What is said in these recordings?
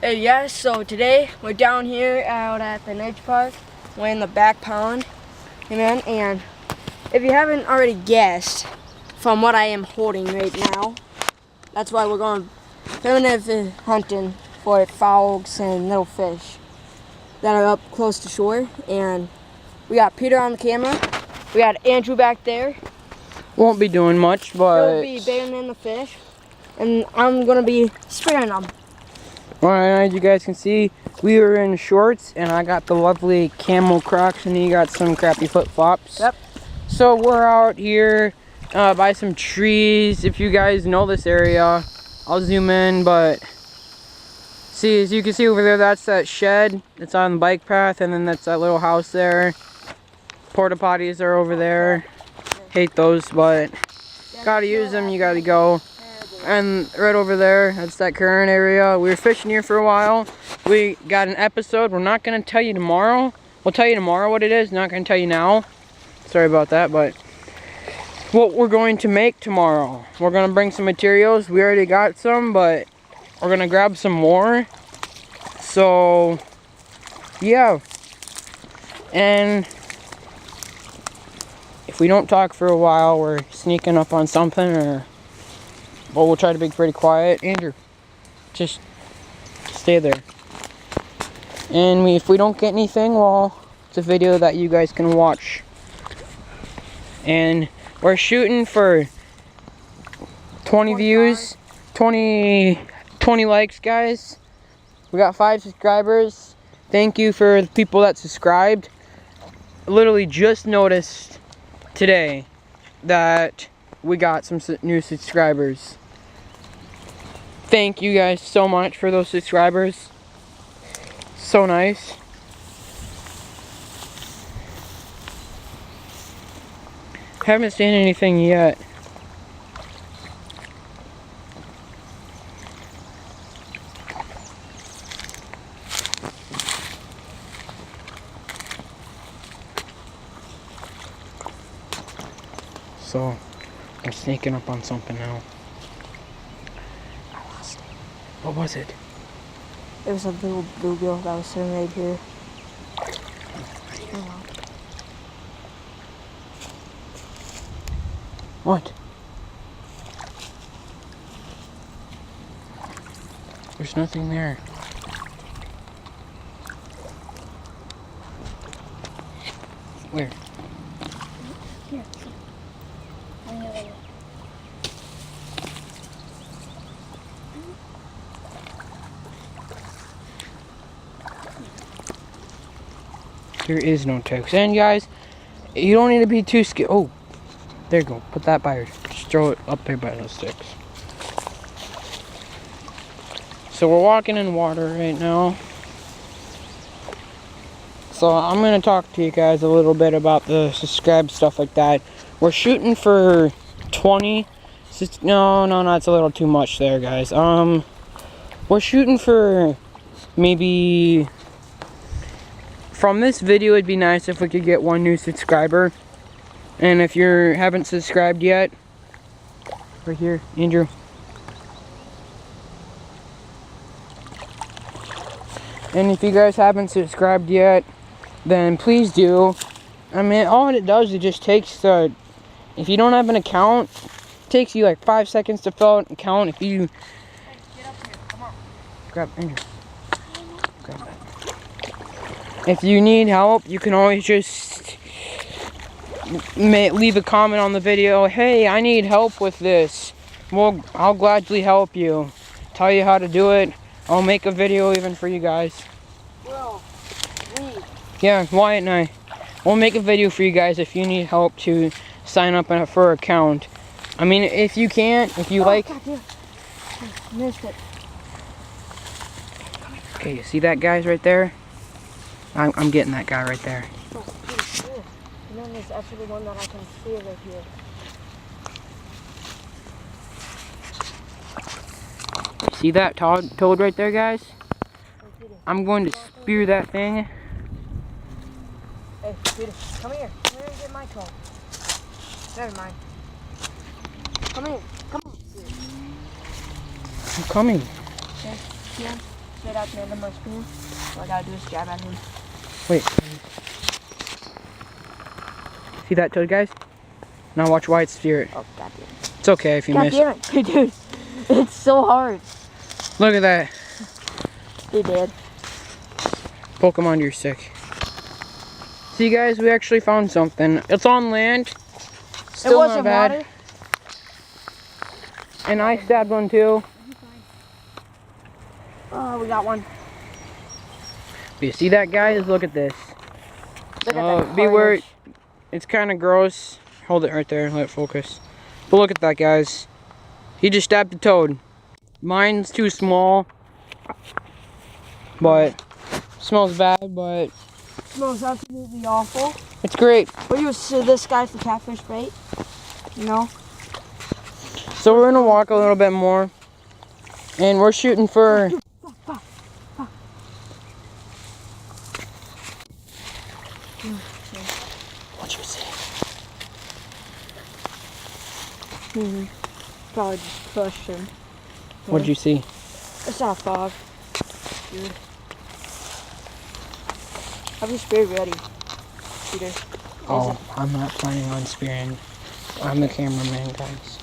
Hey, yes, so today we're down here out at the nature park. We're in the back pond, amen. And if you haven't already guessed from what I am holding right now, that's why we're going primitive hunting for frogs and little fish that are up close to shore. And we got Peter on the camera. We got Andrew back there. Won't be doing much, but He'll be baiting in the fish, and I'm gonna be spearing them. Alright, as you guys can see, we were in shorts, and I got the lovely camel Crocs, and you got some crappy flip-flops. Yep. So we're out here by some trees. If you guys know this area, I'll zoom in, but see, as you can see over there, that's that shed. It's on the bike path, and then that's that little house there. Porta potties are over there. Hate those, but gotta use them, you gotta go. And right over there, that's that current area. We were fishing here for a while. We got an episode. We're not gonna tell you tomorrow. We'll tell you tomorrow what it is, not gonna tell you now. Sorry about that, but what we're going to make tomorrow. We're gonna bring some materials. We already got some, but we're gonna grab some more. So, yeah. And if we don't talk for a while, we're sneaking up on something, or well, we'll try to be pretty quiet. Andrew, just stay there. And if we don't get anything, well, it's a video that you guys can watch. And we're shooting for 20 views, 20 likes, guys. We got 5 subscribers. Thank you for the people that subscribed. Literally just noticed today that we got some new subscribers. Thank you guys so much for those subscribers. So nice. Haven't seen anything yet. So, I'm sneaking up on something now. I lost it. What was it? It was a little bluegill that was sitting right here. What? There's nothing there. Where? Here. There is no text. And guys, you don't need to be too scared. Oh, there you go. Put that by her. Just throw it up there by those sticks. So we're walking in water right now. So I'm going to talk to you guys a little bit about the subscribe stuff like that. We're shooting for 20. No, it's a little too much there, guys. We're shooting for maybe... From this video, it'd be nice if we could get 1 new subscriber. And if you haven't subscribed yet, right here, Andrew. And if you guys haven't subscribed yet, then please do. I mean, all it does, it just takes the... If you don't have an account, it takes you like 5 seconds to fill out an account. If you... Hey, get up here, come on. Grab, Andrew. Grab that. If you need help, you can always just leave a comment on the video. Hey, I need help with this. Well, I'll gladly help you. Tell you how to do it. I'll make a video even for you guys. Well, Yeah, Wyatt and I. We'll make a video for you guys if you need help to sign up for an account. I mean, if you can't, if you like... God, yeah. Missed it. Okay, you see that guys right there? I'm getting that guy right there. Oh, cool. And then there's actually one that I can see right here. See that toad right there, guys? I'm going to spear that thing. Hey, Peter, come here. Come here and get my toad. Never mind. Come here. Come on. I'm coming. Okay. Yeah. straight out the end of my screen. All I gotta do is jab at him. Wait. See that toad, guys? Now watch Wyatt steer it. Oh, god damn it. It's okay if you miss. God damn it. Dude, it's so hard. Look at that. He did. Pokemon, you're sick. See, guys, we actually found something. It's on land. Still it wasn't not bad. water. And I stabbed one too. Oh, we got one. You see that, guys? Look at this. Look Oh, at that. be wary. carnage. It's kind of gross. Hold it right there. Let it focus. But look at that, guys. He just stabbed the toad. Mine's too small. But smells bad, but Smells absolutely awful. it's great. We use this guy for catfish bait. You know? So we're gonna walk a little bit more. And we're shooting for what you say? Probably just crushed him. What'd you see? It's not fog. Dude. Have your spear ready, Peter. Oh, I'm not planning on spearing. I'm the cameraman, guys.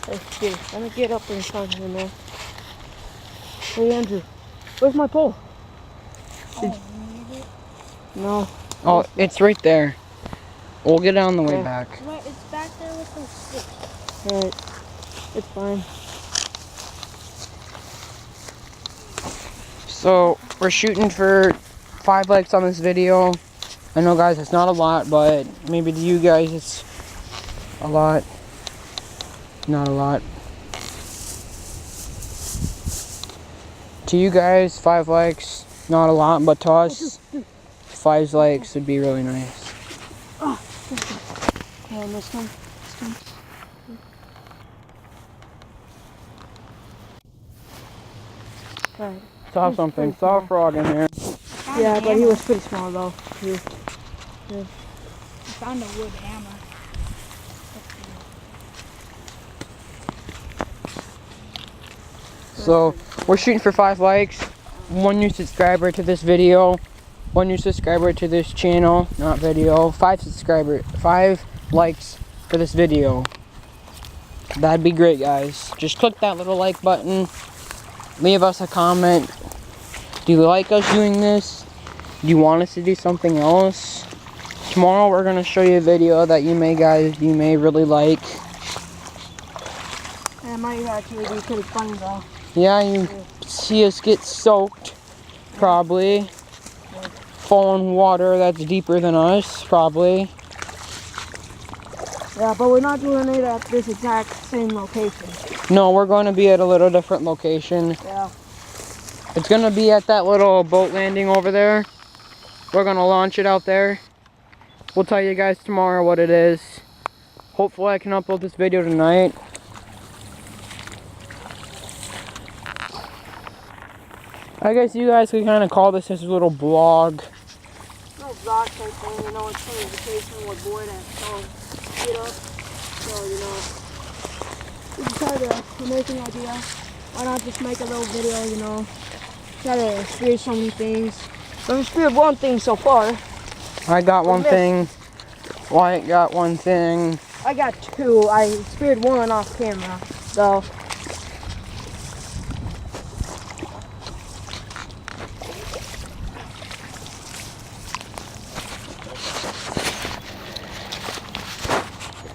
Hey, Peter, let me get up in front of him, man. Hey, Andrew, where's my pole? No. Oh, it's right there. We'll get it on the way Yeah. back. Right, it's back there with those sticks. Alright. It's fine. So, we're shooting for 5 likes on this video. I know, guys, it's not a lot, but maybe to you guys it's a lot. Not a lot. To you guys, 5 likes, not a lot, but to us, 5 likes would be really nice. Yeah, this one. Alright. Saw something. Saw a frog in here. Yeah, but he was pretty small though. Too. I found a wood hammer. So, we're shooting for 5 likes. 1 new subscriber to this video. 1 new subscriber to this channel, not video. 5 likes for this video. That'd be great, guys. Just click that little like button. Leave us a comment. Do you like us doing this? Do you want us to do something else? Tomorrow we're gonna show you a video that you may really like. Yeah, it might actually be pretty funny though. Yeah, you see us get soaked, probably. Fall in water that's deeper than us, probably. Yeah, but we're not doing it at this exact same location. No, we're going to be at a little different location. Yeah. It's going to be at that little boat landing over there. We're going to launch it out there. We'll tell you guys tomorrow what it is. Hopefully I can upload this video tonight. I guess you guys could kind of call this a little vlog. No vlog type thing, you know, it's kind of vacation, we're bored and so get up. So, you know, we decided to make an idea. Why not just make a little video, you know? Try to experience so many things. I've experienced one thing so far. I got one missed. thing. Wyatt got one thing. I got 2. I experienced one off camera. So,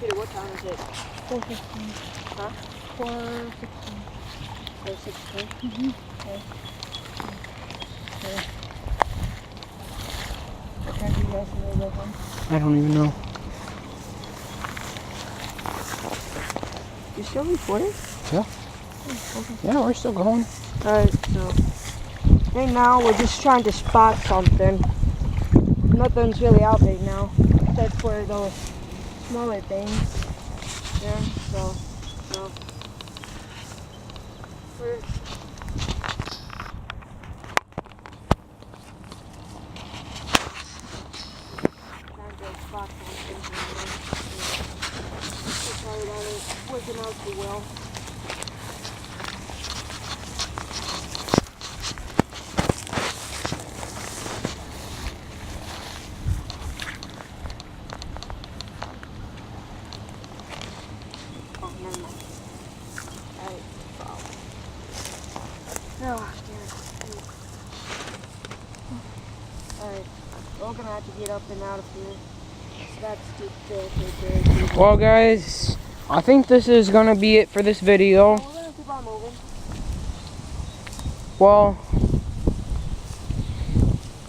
Peter, what time is it? 4:15. Huh? 4:16. 4:16? Okay. What time do you guys need to go home? I don't even know. You still recording? Yeah, we're still going. Alright, so right now we're just trying to spot something. Nothing's really out right now, except for those smaller things. Yeah, so we're looking out the well. Oh, never mind. Alright, follow. Oh, alright, we're gonna have to get up and out of here. So that's too thick. Well, guys, I think this is gonna be it for this video. We're gonna keep on moving. Well,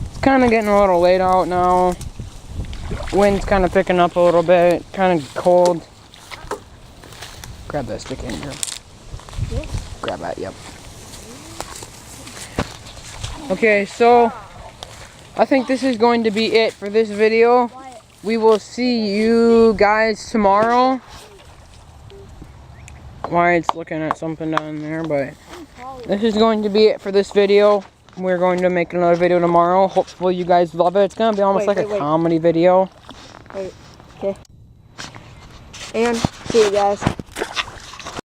it's kind of getting a little late out now. Wind's kind of picking up a little bit. Kind of cold. Grab that stick in here. Yeah. Grab that, yep. Okay, so I think this is going to be it for this video. We will see you guys tomorrow. Wyatt's looking at something down there, but this is going to be it for this video. We're going to make another video tomorrow. Hopefully you guys love it. It's going to be almost like a comedy video. Wait, okay. And see you guys.